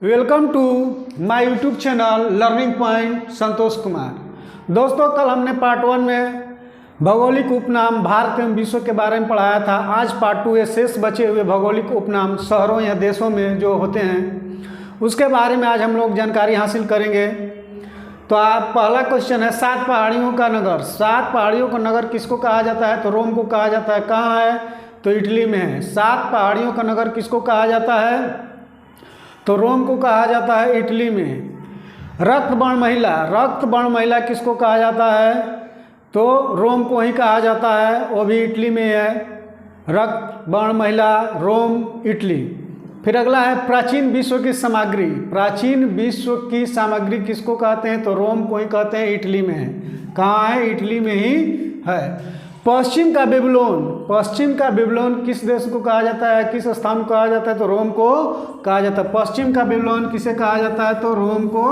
Welcome to my YouTube channel learning point Santosh Kumar. दोस्तों, कल हमने पार्ट 1 में भौगोलिक उपनाम भारत एवं विश्व के बारे में पढ़ाया था। आज पार्ट 2 शेष बचे हुए भौगोलिक उपनाम शहरों या देशों में जो होते हैं उसके बारे में आज हम लोग जानकारी हासिल करेंगे। तो आप पहला क्वेश्चन है, 7 पहाड़ियों का नगर। 7 पहाड़ियों का नगर किसको कहा जाता है? तो रोम को कहा जाता है। कहाँ है? तो इटली में है। 7 पहाड़ियों का नगर किसको कहा जाता है? तो रोम को कहा जाता है, इटली में। रक्तवर्ण महिला, रक्तवर्ण महिला किसको कहा जाता है? तो रोम को ही कहा जाता है, वो भी इटली में है। रक्तवर्ण महिला, रोम, इटली। फिर अगला है प्राचीन विश्व की सामग्री। प्राचीन विश्व की सामग्री किसको कहते हैं? तो रोम को ही कहते हैं, इटली में है। कहाँ है? इटली में ही है। पश्चिम का बेबीलोन, पश्चिम का बेबीलोन किस देश को कहा जाता है? किस स्थान को कहा जाता है? तो रोम को कहा जाता है। पश्चिम का बेबीलोन किसे कहा जाता है? तो रोम को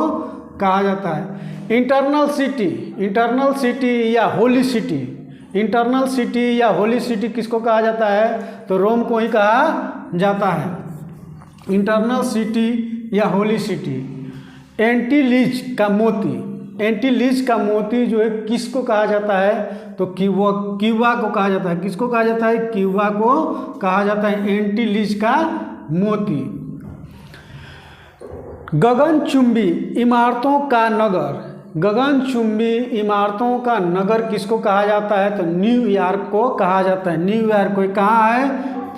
कहा जाता है। इंटरनल सिटी, इंटरनल सिटी या होली सिटी, इंटरनल सिटी या होली सिटी किसको कहा जाता है? तो रोम को ही कहा जाता है, इंटरनल सिटी या होली सिटी। एंटीलीज का मोती, एंटीलीज का मोती जो है किसको कहा जाता है? तो क्यूबा को कहा जाता है। किसको कहा जाता है? क्यूबा को कहा जाता है, एंटीलीज का मोती। गगनचुंबी इमारतों का नगर, गगनचुंबी इमारतों का नगर किसको कहा जाता है? तो न्यूयॉर्क को कहा जाता है। न्यूयॉर्क को कहाँ है?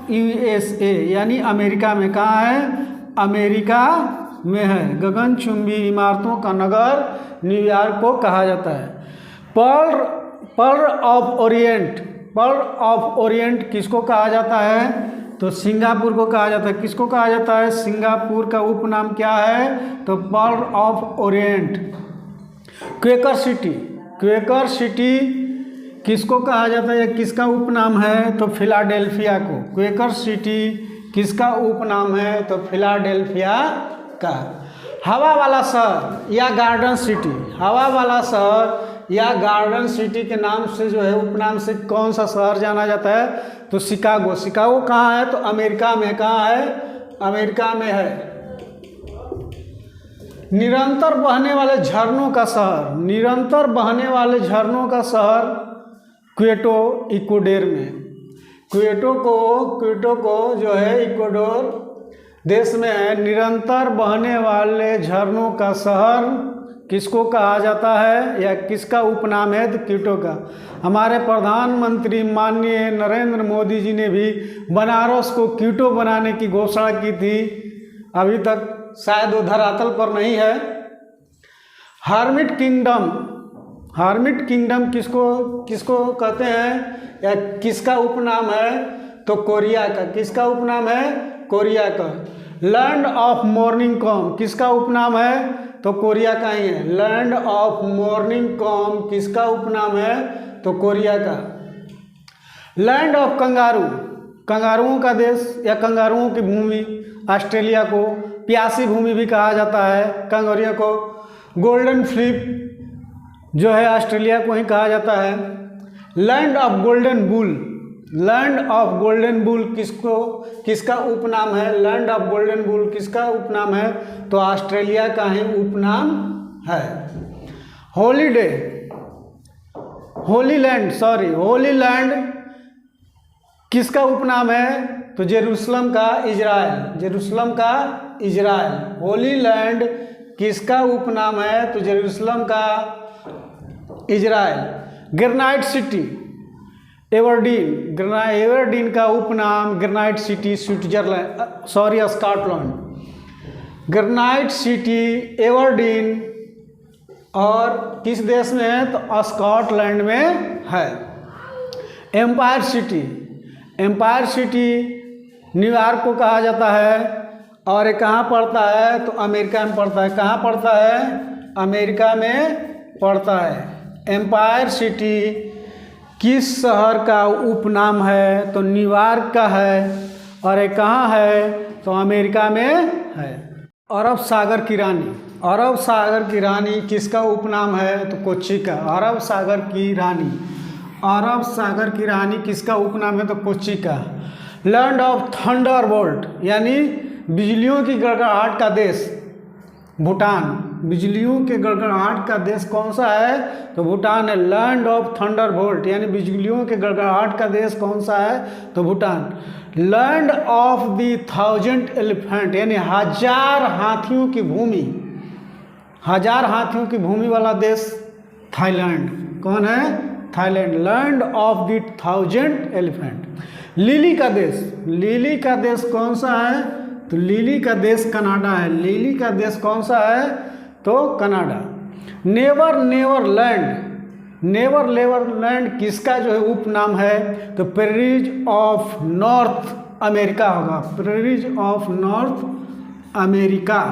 यूएसए यानी अमेरिका में। कहाँ है? अमेरिका में है। गगनचुंबी इमारतों का नगर न्यूयॉर्क को कहा जाता है। Pearl of Orient, pearl of Orient किसको कहा जाता है? तो सिंगापुर को कहा जाता है। किसको कहा जाता है? सिंगापुर का उपनाम क्या है? तो pearl of Orient. Quaker city, Quaker city किसको कहा जाता है या किसका उपनाम है? तो फिलाडेल्फिया को। क्वेकर सिटी किसका उपनाम है? तो फिलाडेल्फिया का। हवा वाला शहर या गार्डन सिटी, हवा वाला शहर या गार्डन सिटी के नाम से जो है उपनाम से कौन सा शहर जाना जाता है? तो शिकागो। शिकागो कहाँ है? तो अमेरिका में। कहाँ है? अमेरिका में है। निरंतर बहने वाले झरनों का शहर, निरंतर बहने वाले झरनों का शहर क्वेटो, इक्वाडोर में। क्वेटो को जो है इक्वाडोर देश में है। निरंतर बहने वाले झरनों का शहर किसको कहा जाता है या किसका उपनाम है? तो क्वेटो का। हमारे प्रधानमंत्री माननीय नरेंद्र मोदी जी ने भी बनारस को क्वेटो बनाने की घोषणा की थी। अभी तक शायद वो धरातल पर नहीं है। हर्मिट किंगडम, हर्मिट किंगडम किसको कहते हैं या किसका उपनाम है? तो कोरिया का। किसका उपनाम है? कोरिया का। लैंड ऑफ मॉर्निंग कॉम किसका उपनाम है? तो कोरिया का ही है। लैंड ऑफ मॉर्निंग कॉम किसका उपनाम है? तो कोरिया का। लैंड ऑफ कंगारू, कंगारुओं का देश या कंगारुओं की भूमि, ऑस्ट्रेलिया को प्यासी भूमि भी कहा जाता है कंगारुओं को। गोल्डन फ्लिप जो है ऑस्ट्रेलिया को ही कहा जाता है। Land of golden bull, land of golden bull किसका उपनाम है? लैंड ऑफ गोल्डन बुल किसका उपनाम है? तो ऑस्ट्रेलिया का ही उपनाम है। हॉलीडे, होली लैंड किसका उपनाम है? तो जेरूसलम का, इजराइल, जेरूसलम का इजराइल। होली लैंड किसका उपनाम है? तो जेरूसलम का Israel. Granite city Aberdeen, Aberdeen का उपनाम granite city Switzerland, Scotland. Granite city Aberdeen और किस देश में है? तो स्कॉटलैंड में है। Empire city, empire city New York को कहा जाता है और ये कहाँ पड़ता है? तो अमेरिका में पड़ता है। कहाँ पड़ता है? अमेरिका में पड़ता है। एम्पायर सिटी किस शहर का उपनाम है? तो न्यूयॉर्क का है और ये कहाँ है? तो अमेरिका में है। अरब सागर की रानी, अरब सागर की रानी किसका उपनाम है? तो कोच्चि का। अरब सागर की रानी, अरब सागर की रानी किसका उपनाम है? तो कोच्चि का। लैंड ऑफ थंडरबोल्ट यानी बिजलियों की गड़गड़ाहट का देश, भूटान। बिजलियों के गड़गड़ाहट का देश कौन सा है? तो भूटान है। लैंड ऑफ थंडरबोल्ट यानी बिजलियों के गड़गड़ाहट का देश कौन सा है? तो Bhutan. Land of the 1000 elephant यानी 1000 हाथियों की भूमि, 1000 हाथियों की भूमि वाला देश थाईलैंड। कौन है? Thailand. Land of the 1000 elephant. Lily का देश, लिली का देश कौन सा है? तो लिली का देश कनाडा है। लिली का देश कौन सा है? तो Canada. Never never land, never never land किसका जो है उपनाम है? तो प्रेरीज ऑफ नॉर्थ अमेरिका होगा। प्रेरीज ऑफ नॉर्थ अमेरिका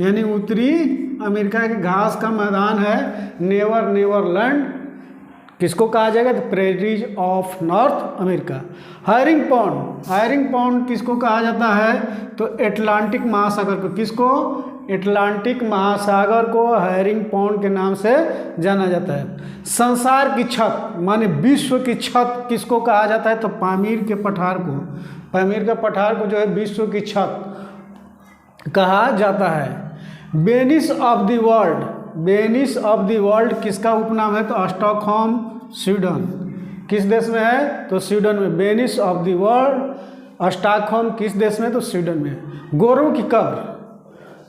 यानी उत्तरी अमेरिका के घास का मैदान है नेवर नेवर लैंड। किसको कहा जाएगा? तो prairies of north America. Herring pond, herring pond किसको कहा जाता है? तो एटलांटिक महासागर को। किसको? एटलांटिक महासागर को हैरिंग पॉन्ड के नाम से जाना जाता है। संसार की छत माने विश्व की छत किसको कहा जाता है? तो पामीर के पठार को, पामीर के पठार को जो है विश्व की छत कहा जाता है। Venice of the world, Venice of the world किसका उपनाम है? तो स्टॉकहोम स्वीडन। किस देश में है? तो स्वीडन में। Venice of the world Stockholm किस देश में? तो स्वीडन में। गोरों की कब्र,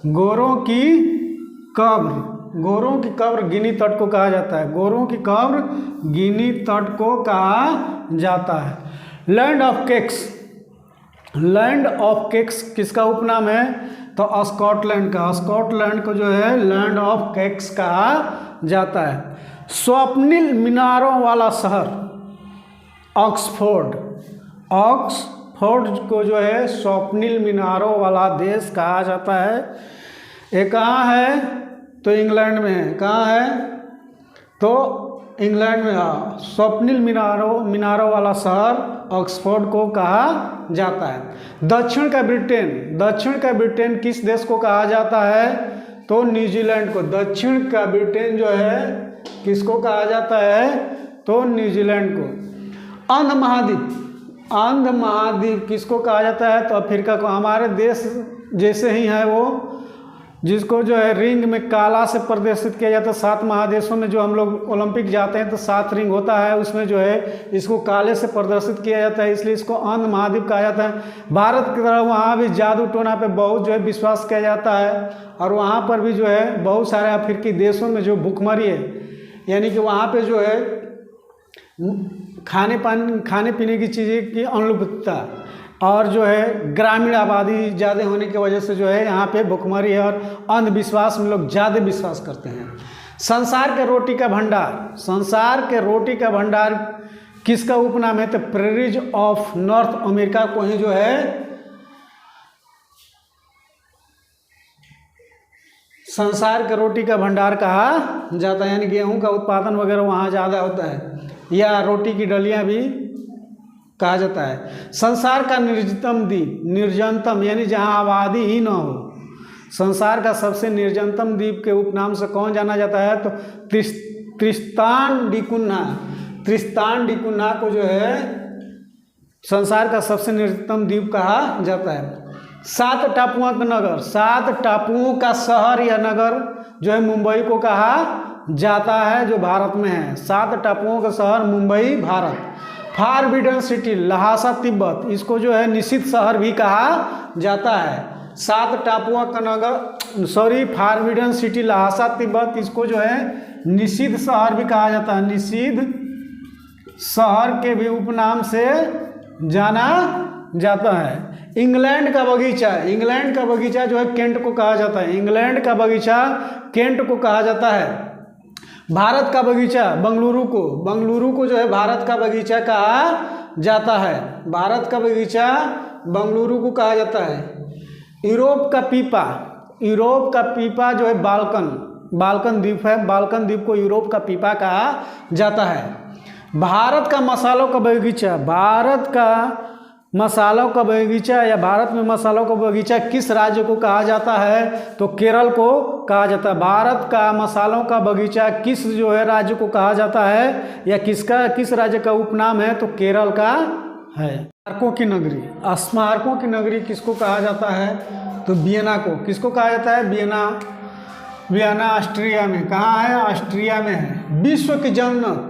गोरों की कब्र, गोरों की कब्र गिनी तट को कहा जाता है। गोरों की कब्र गिनी तट को कहा जाता है। Land of cakes, land of cakes किसका उपनाम है? तो स्कॉटलैंड का। स्कॉटलैंड को जो है लैंड ऑफ केक्स कहा जाता है। स्वप्निल मीनारों वाला शहर ऑक्सफोर्ड, ऑक्सफोर्ड को जो है स्वप्निल मीनारों वाला देश कहा जाता है। ये कहाँ है? तो इंग्लैंड में है। कहाँ है? तो इंग्लैंड में। हाँ, स्वप्निल मीनारों वाला शहर ऑक्सफोर्ड को कहा जाता है। दक्षिण का ब्रिटेन, दक्षिण का ब्रिटेन किस देश को कहा जाता है? तो न्यूजीलैंड को। दक्षिण का ब्रिटेन जो है किसको कहा जाता है? तो न्यूजीलैंड को। अंध महाद्वीप, अंध महाद्वीप किसको कहा जाता है? तो अफ्रीका को। हमारे देश जैसे ही है वो, जिसको जो है रिंग में काला से प्रदर्शित किया जाता है। 7 महादेशों में जो हम लोग ओलंपिक जाते हैं तो 7 रिंग होता है, उसमें जो है इसको काले से प्रदर्शित किया जाता है, इसलिए इसको अंध महाद्वीप कहा जाता है। भारत की तरह वहाँ भी जादू टोना पे बहुत जो है विश्वास किया जाता है, और वहाँ पर भी जो है बहुत सारे अफ्रीकी देशों में जो भूखमरी है, यानी कि वहाँ पे जो है खाने पीने की चीज़ें की अनुपलब्धता और जो है ग्रामीण आबादी ज़्यादा होने की वजह से जो है यहाँ पे भुखमरी है और अंधविश्वास में लोग ज़्यादा विश्वास करते हैं। संसार के रोटी का भंडार, संसार के रोटी का भंडार किसका उपनाम है? तो प्रेरीज ऑफ नॉर्थ अमेरिका को ही जो है संसार के रोटी का भंडार कहा जाता है, यानी गेहूं का उत्पादन वगैरह वहाँ ज़्यादा होता है, या रोटी की डलियाँ भी कहा जाता है। संसार का निर्जनतम द्वीप, निर्जनतम यानी जहाँ आबादी ही न हो, संसार का सबसे निर्जनतम द्वीप के उपनाम से कौन जाना जाता है? तो त्रिस्तान डिकुन्हा, त्रिस्तान डिकुन्हा को जो है संसार का सबसे निर्जनतम द्वीप कहा जाता है। 7 टापुओं का नगर, 7 टापुओं का शहर या नगर जो है मुंबई को कहा जाता है, जो भारत में है। 7 टापुओं का शहर मुंबई भारत। फारबिडन सिटी लहासा तिब्बत, इसको जो है निषिद्ध शहर भी कहा जाता है। 7 टापुओं का नगर फारबिडन सिटी लहासा तिब्बत, इसको जो है निषिद्ध शहर भी कहा जाता है। निषिद्ध शहर के भी उपनाम से जाना जाता है। इंग्लैंड का बगीचा, इंग्लैंड का बगीचा जो है केंट को कहा जाता है। इंग्लैंड का बगीचा केंट को कहा जाता है। भारत का बगीचा बंगलुरु को, बंगलुरु को जो है भारत का बगीचा कहा जाता है। भारत का बगीचा बंगलुरु को कहा जाता है। यूरोप का पीपा, यूरोप का पीपा जो है बाल्कन, बाल्कन द्वीप है, बाल्कन द्वीप को यूरोप का पीपा कहा जाता है। भारत का मसालों का बगीचा, भारत का मसालों का बगीचा या भारत में मसालों का बगीचा किस राज्य को कहा जाता है? तो केरल को कहा जाता है। भारत का मसालों का बगीचा किस जो है राज्य को कहा जाता है, या किस राज्य का उपनाम है? तो केरल का है। स्मारकों की नगरी, स्मारकों की नगरी किसको कहा जाता है? तो वियना को। किसको कहा जाता है? वियना। वियना ऑस्ट्रिया में। कहाँ है? ऑस्ट्रिया में है। विश्व की जन्नत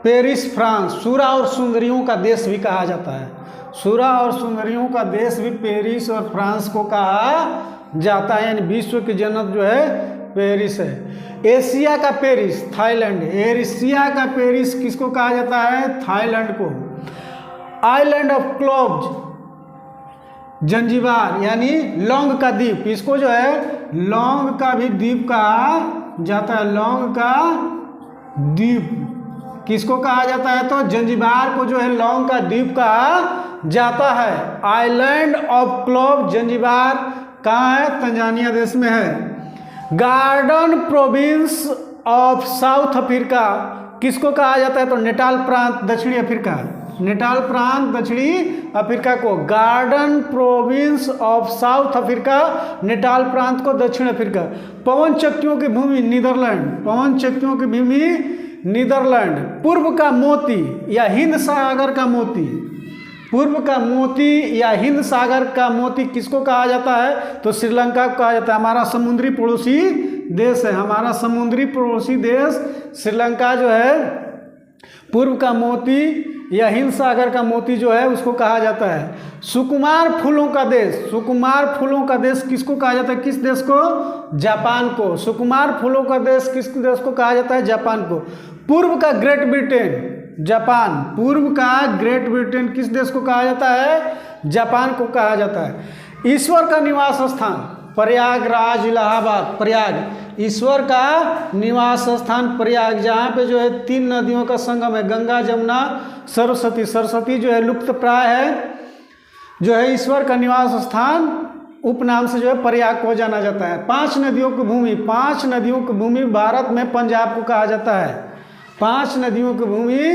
पेरिस फ्रांस। सूरा और सुंदरियों का देश भी कहा जाता है। सूरा और सुंदरियों का देश भी पेरिस और फ्रांस को कहा जाता है, यानी विश्व की जन्नत जो है पेरिस है। एशिया का पेरिस थाईलैंड। एशिया का पेरिस किसको कहा जाता है? थाईलैंड को। आइलैंड ऑफ क्लोव्स जंजीबार, यानी लौंग का द्वीप। इसको जो है लौंग का भी द्वीप कहा जाता है। लौंग का द्वीप किसको कहा जाता है? तो जंजीबार को जो है लौंग का द्वीप कहा जाता है। आइलैंड ऑफ क्लोव जंजीबार कहाँ है? तंजानिया देश में है। Garden province of south Africa किसको कहा जाता है? तो नेटाल प्रांत दक्षिणी अफ्रीका। नेटाल प्रांत दक्षिणी अफ्रीका को। Garden province of south Africa, Natal प्रांत को दक्षिण अफ्रीका। पवन चक्कियों की भूमि नीदरलैंड। पवन चक्कियों की भूमि नीदरलैंड। पूर्व का मोती या हिंद सागर का मोती। पूर्व का मोती या हिंद सागर का मोती किसको कहा जाता है? तो श्रीलंका को कहा जाता है। हमारा समुद्री पड़ोसी देश है। हमारा समुद्री पड़ोसी देश श्रीलंका जो है पूर्व का मोती या हिंद सागर का मोती जो है उसको कहा जाता है। सुकुमार फूलों का देश। सुकुमार फूलों का देश किसको कहा जाता है? किस देश को? जापान को। सुकुमार फूलों का देश किस देश को कहा जाता है? जापान को। पूर्व का ग्रेट ब्रिटेन जापान। पूर्व का ग्रेट ब्रिटेन किस देश को कहा जाता है? जापान को कहा जाता है। ईश्वर का निवास स्थान प्रयागराज इलाहाबाद। प्रयाग ईश्वर का निवास स्थान प्रयाग, जहाँ पे जो है 3 नदियों का संगम है, गंगा जमुना सरस्वती। सरस्वती जो है लुप्त प्राय है, जो है ईश्वर का निवास स्थान उपनाम से जो है प्रयाग को जाना जाता है। 5 नदियों की भूमि। 5 नदियों की भूमि भारत में पंजाब को कहा जाता है। 5 नदियों की भूमि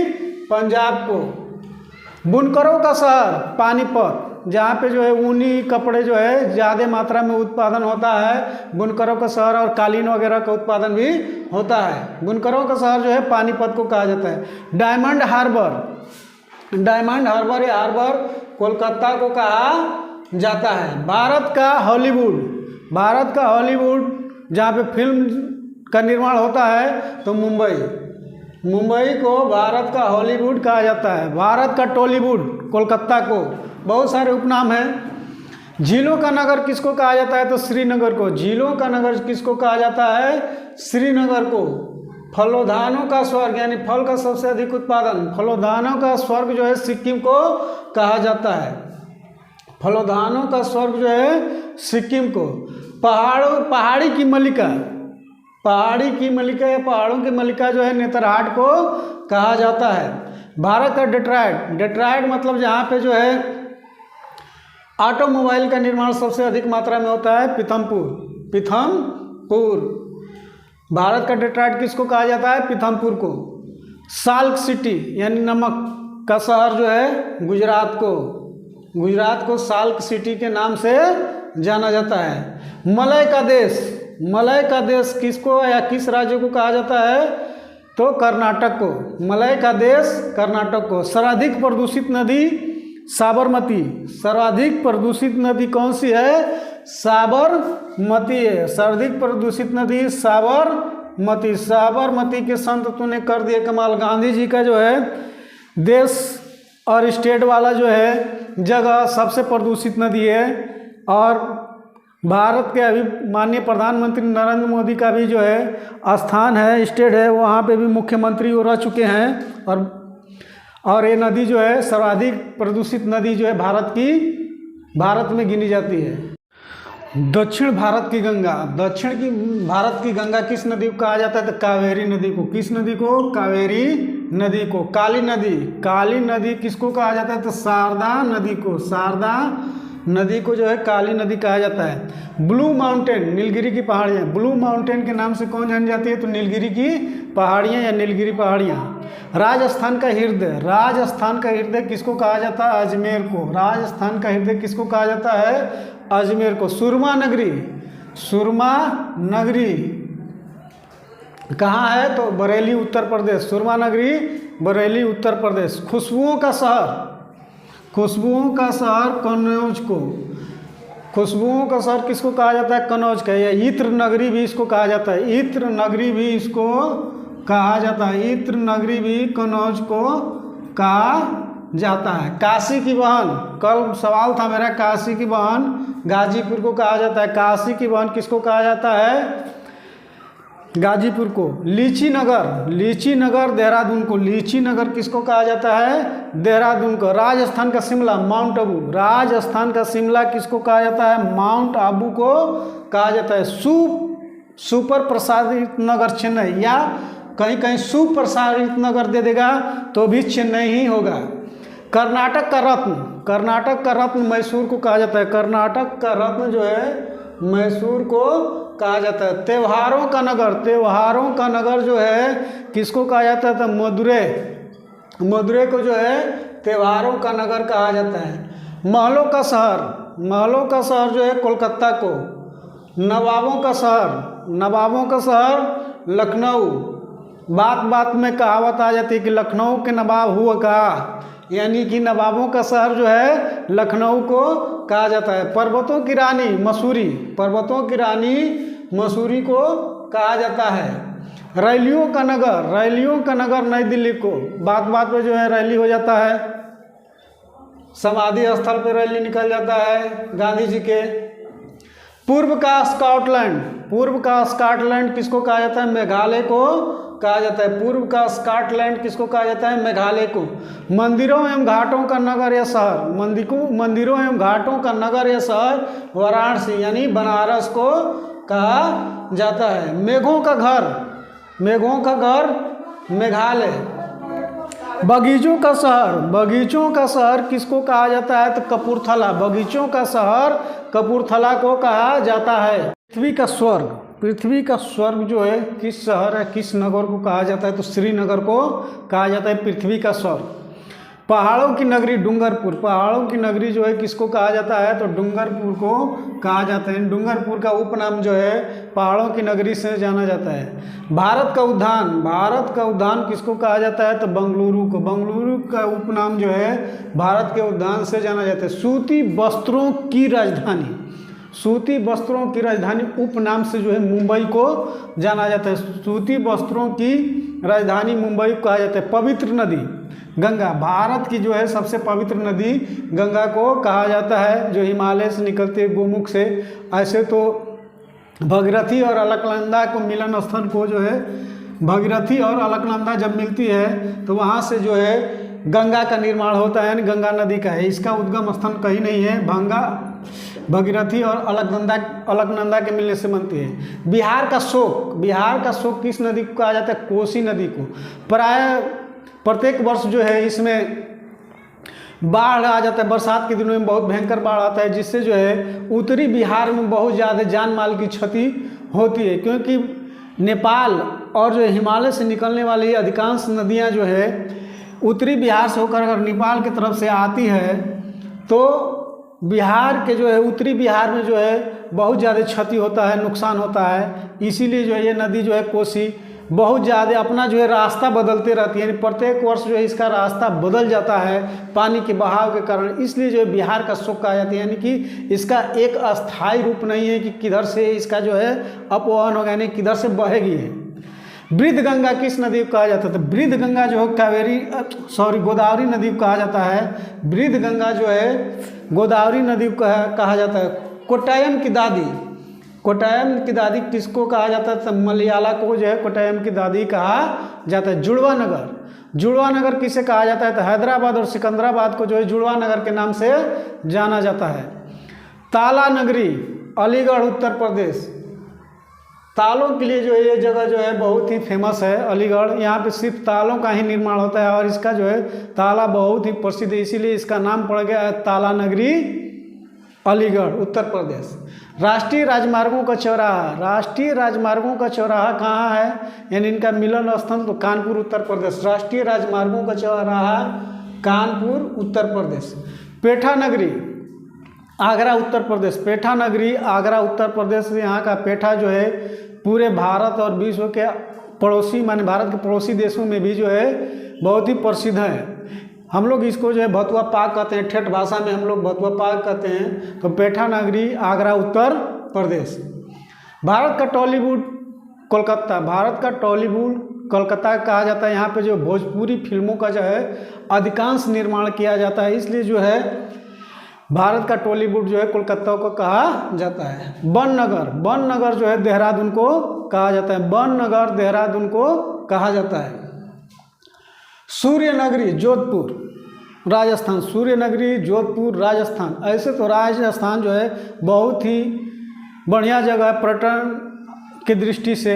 पंजाब को। बुनकरों का शहर पानीपत, जहाँ पे जो है ऊनी कपड़े जो है ज़्यादा मात्रा में उत्पादन होता है। बुनकरों का शहर और कालीन वगैरह का उत्पादन भी होता है। बुनकरों का शहर जो है पानीपत को कहा जाता है। Diamond Harbour. डायमंड हार्बर या हार्बर कोलकाता को कहा जाता है। भारत का हॉलीवुड। भारत का हॉलीवुड जहाँ पे फिल्म का निर्माण होता है तो मुंबई। मुंबई को भारत का हॉलीवुड कहा जाता है। भारत का टॉलीवुड कोलकाता को। बहुत सारे उपनाम हैं। झीलों का नगर किसको कहा जाता है? तो श्रीनगर को। झीलों का नगर किसको कहा जाता है? श्रीनगर को। फलोधानों का स्वर्ग, यानी फल का सबसे अधिक उत्पादन, फलोधानों का स्वर्ग जो है सिक्किम को कहा जाता है। फलोधानों का स्वर्ग जो है सिक्किम को। पहाड़ी की मल्लिका। पहाड़ी की मल्लिका या पहाड़ों की मल्लिका जो है नेतरहाट को कहा जाता है। भारत का डेट्रॉयट। डेट्रॉयट मतलब जहाँ पे जो है ऑटोमोबाइल का निर्माण सबसे अधिक मात्रा में होता है, पीथमपुर। पीथमपुर। भारत का डेट्रॉयट किसको कहा जाता है? पीथमपुर को। साल्क सिटी यानी नमक का शहर जो है गुजरात को। गुजरात को साल्क सिटी के नाम से जाना जाता है। मलय का देश। मलय का देश किसको या किस राज्य को कहा जाता है? तो कर्नाटक को। मलय का देश कर्नाटक को। सर्वाधिक प्रदूषित नदी साबरमती। सर्वाधिक प्रदूषित नदी कौन सी है? साबरमती है। सर्वाधिक प्रदूषित नदी साबरमती। साबरमती के संत तूने कर दिए कमाल। गांधी जी का जो है देश और स्टेट वाला जो है जगह सबसे प्रदूषित नदी है। और भारत के अभी माननीय प्रधानमंत्री नरेंद्र मोदी का भी जो है स्थान है, स्टेट है, वहाँ पे भी मुख्यमंत्री वो रह चुके हैं। और ये नदी जो है सर्वाधिक प्रदूषित नदी जो है भारत में गिनी जाती है। दक्षिण भारत की गंगा। दक्षिण की भारत की गंगा किस नदी को कहा जाता है? तो कावेरी नदी को। किस नदी को? कावेरी नदी को। काली नदी। काली नदी किसको कहा जाता है? तो शारदा नदी को। शारदा नदी को जो है काली नदी कहा जाता है। ब्लू माउंटेन नीलगिरी की पहाड़ियाँ। ब्लू माउंटेन के नाम से कौन जानी जाती है? तो नीलगिरी की पहाड़ियाँ या नीलगिरी पहाड़ियाँ। राजस्थान का हृदय। राजस्थान का हृदय किसको कहा जाता है? अजमेर को। राजस्थान का हृदय किसको कहा जाता है? अजमेर को। सुरमा नगरी। सुरमा नगरी कहाँ है तो बरेली उत्तर प्रदेश। सुरमा नगरी बरेली उत्तर प्रदेश। खुशबुओं का शहर, खुशबुओं का शहर कन्नौज को, खुशबुओं का शहर किसको कहा जाता है, कन्नौज का। या इत्र नगरी भी इसको कहा जाता है, इत्र नगरी भी इसको कहा जाता है, इत्र नगरी भी कन्नौज को कहा जाता है। काशी की बहन, कल सवाल था मेरा, काशी की बहन गाजीपुर को कहा जाता है, काशी की बहन किसको कहा जाता है, गाजीपुर को। लीची नगर, लीची नगर देहरादून को, लीची नगर किसको कहा जाता है, देहरादून को। राजस्थान का शिमला माउंट आबू, राजस्थान का शिमला किसको कहा जाता है, माउंट आबू को कहा जाता है। सुपर प्रसारित नगर चेन्नई, या कहीं कहीं सुप्रसारित नगर दे देगा तो भी चेन्नई ही होगा। कर्नाटक का रत्न, कर्नाटक का रत्न मैसूर को कहा जाता है, कर्नाटक का रत्न जो है मैसूर को कहा जाता है। त्योहारों का नगर, त्योहारों का नगर जो है किसको कहा जाता है, तो मदुरै, मदुरै को जो है त्योहारों का नगर कहा जाता है। महलों का शहर, महलों का शहर जो है कोलकाता को। नवाबों का शहर, नवाबों का शहर लखनऊ। बात बात में कहावत आ जाती है कि लखनऊ के नवाब हुआ कहा, यानी कि नवाबों का शहर जो है लखनऊ को कहा जाता है। पर्वतों की रानी मसूरी, पर्वतों की रानी मसूरी को कहा जाता है। रैलियों का नगर, रैलियों का नगर नई दिल्ली को। बात बात में जो है रैली हो जाता है, समाधि स्थल पर रैली निकल जाता है गांधी जी के। पूर्व का स्कॉटलैंड, पूर्व का स्कॉटलैंड किसको कहा जाता है, मेघालय को कहा जाता है। पूर्व का स्कॉटलैंड किसको कहा जाता है, मेघालय को। मंदिरों एवं घाटों का नगर या शहर, मंदिरों एवं घाटों का नगर या शहर वाराणसी यानी बनारस को कहा जाता है। मेघों का घर, मेघों का घर मेघालय। बगीचों का शहर, बगीचों का शहर किसको कहा जाता है, तो कपूरथला, बगीचों का शहर कपूरथला को कहा जाता है। पृथ्वी का स्वर्ग, पृथ्वी का स्वर्ग जो है किस शहर है, किस नगर को कहा जाता है, तो श्रीनगर को कहा जाता है पृथ्वी का स्वर्ग। पहाड़ों की नगरी डूंगरपुर, पहाड़ों की नगरी जो है किसको कहा जाता है, तो डूंगरपुर को कहा जाता है। डूंगरपुर का उपनाम जो है पहाड़ों की नगरी से जाना जाता है। भारत का उद्यान, भारत का उद्यान किसको कहा जाता है, तो बंगलुरु को, बंगलुरु का उपनाम जो है भारत के उद्यान से जाना जाता है। सूती वस्त्रों की राजधानी, सूती वस्त्रों की राजधानी उपनाम से जो है मुंबई को जाना जाता है। सूती वस्त्रों की राजधानी मुंबई को कहा जाता है। पवित्र नदी गंगा, भारत की जो है सबसे पवित्र नदी गंगा को कहा जाता है, जो हिमालय से निकलते गोमुख से। ऐसे तो भगीरथी और अलकनंदा को मिलन स्थल को जो है, भगीरथी और अलकनंदा जब मिलती है तो वहाँ से जो है गंगा का निर्माण होता है, यानी गंगा नदी का है। इसका उद्गम स्थान कहीं नहीं है, भगीरथी और अलकनंदा के मिलने से बनती है। बिहार का शोक, बिहार का शोक किस नदी को कहा जाता है, कोसी नदी को। प्राय प्रत्येक वर्ष जो है इसमें बाढ़ आ जाता है, बरसात के दिनों में बहुत भयंकर बाढ़ आता है, जिससे जो है उत्तरी बिहार में बहुत ज़्यादा जान माल की क्षति होती है। क्योंकि नेपाल और जो हिमालय से निकलने वाली अधिकांश नदियां जो है उत्तरी बिहार से होकर अगर नेपाल की तरफ से आती है तो बिहार के जो है उत्तरी बिहार में जो है बहुत ज़्यादा क्षति होता है, नुकसान होता है। इसीलिए जो है ये नदी जो है कोसी बहुत ज़्यादा अपना जो है रास्ता बदलते रहती है, यानी प्रत्येक वर्ष जो है इसका रास्ता बदल जाता है पानी के बहाव के कारण। इसलिए जो है बिहार का शोक कहा जाता है, यानी कि इसका एक अस्थायी रूप नहीं है कि किधर से इसका जो है अपवहन होगा, यानी किधर से बहेगी है। वृद्ध गंगा किस नदी को कहा जाता है, तो वृद्ध गंगा जो है गोदावरी नदी को कहा जाता है। वृद्ध गंगा जो है गोदावरी नदी को कहा जाता है। कोट्टायम की दादी, कोट्टायम की दादी किसको कहा जाता है, तो मलयाला को जो है कोट्टायम की दादी कहा जाता है। जुड़वा नगर, जुड़वा नगर किसे कहा जाता है, तो हैदराबाद और सिकंदराबाद को जो है जुड़वा नगर के नाम से जाना जाता है। ताला नगरी अलीगढ़ उत्तर प्रदेश, तालों के लिए जो है ये जगह जो है बहुत ही फेमस है अलीगढ़। यहाँ पे सिर्फ तालों का ही निर्माण होता है और इसका जो है ताला बहुत ही प्रसिद्ध है, इसीलिए इसका नाम पड़ गया है ताला नगरी अलीगढ़ उत्तर प्रदेश। राष्ट्रीय राजमार्गों का चौराहा, राष्ट्रीय राजमार्गों का चौराहा कहाँ है, यानी इनका मिलन स्थल तो कानपुर उत्तर प्रदेश। राष्ट्रीय राजमार्गों का चौराहा कानपुर उत्तर प्रदेश। पेठा नगरी आगरा उत्तर प्रदेश, पेठा नगरी आगरा उत्तर प्रदेश। यहाँ का पेठा जो है पूरे भारत और विश्व के पड़ोसी माने भारत के पड़ोसी देशों में भी जो है बहुत ही प्रसिद्ध है। हम लोग इसको जो है भतुआ पाक कहते हैं, ठेठ भाषा में हम लोग भतुआ पाक कहते हैं। तो पेठा नगरी आगरा उत्तर प्रदेश। भारत का टॉलीवुड कोलकाता, भारत का टॉलीवुड कोलकाता कहा जाता है। यहाँ पे जो भोजपुरी फिल्मों का जो है अधिकांश निर्माण किया जाता है, इसलिए जो है भारत का टॉलीवुड जो है कोलकाता को कहा जाता है। वन नगर जो है देहरादून को कहा जाता है, वन नगर देहरादून को कहा जाता है। सूर्य नगरी जोधपुर राजस्थान, सूर्य नगरी जोधपुर राजस्थान। ऐसे तो राजस्थान जो है बहुत ही बढ़िया जगह है पर्यटन की दृष्टि से,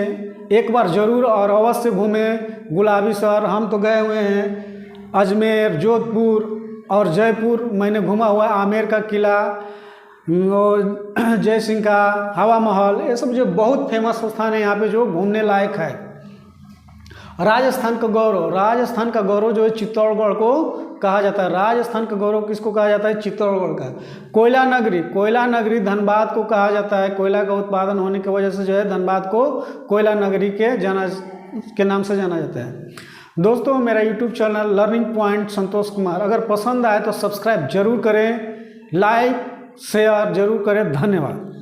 एक बार जरूर और अवश्य घूमें। गुलाबी शहर हम तो गए हुए हैं, अजमेर, जोधपुर और जयपुर मैंने घूमा हुआ है। आमेर का किला, जय सिंह का हवा महल, ये सब जो बहुत फेमस स्थान है यहाँ पे जो घूमने लायक है। राजस्थान का गौरव जो है चित्तौड़गढ़ को कहा जाता है। राजस्थान का गौरव किसको कहा जाता है? चित्तौड़गढ़ का। कोयला नगरी धनबाद को कहा जाता है। कोयला का उत्पादन होने की वजह से जो है धनबाद को कोयला नगरी के नाम से जाना जाता है। दोस्तों, मेरा YouTube channel learning point Santosh Kumar अगर पसंद आए तो सब्सक्राइब जरूर करें, लाइक शेयर जरूर करें। धन्यवाद।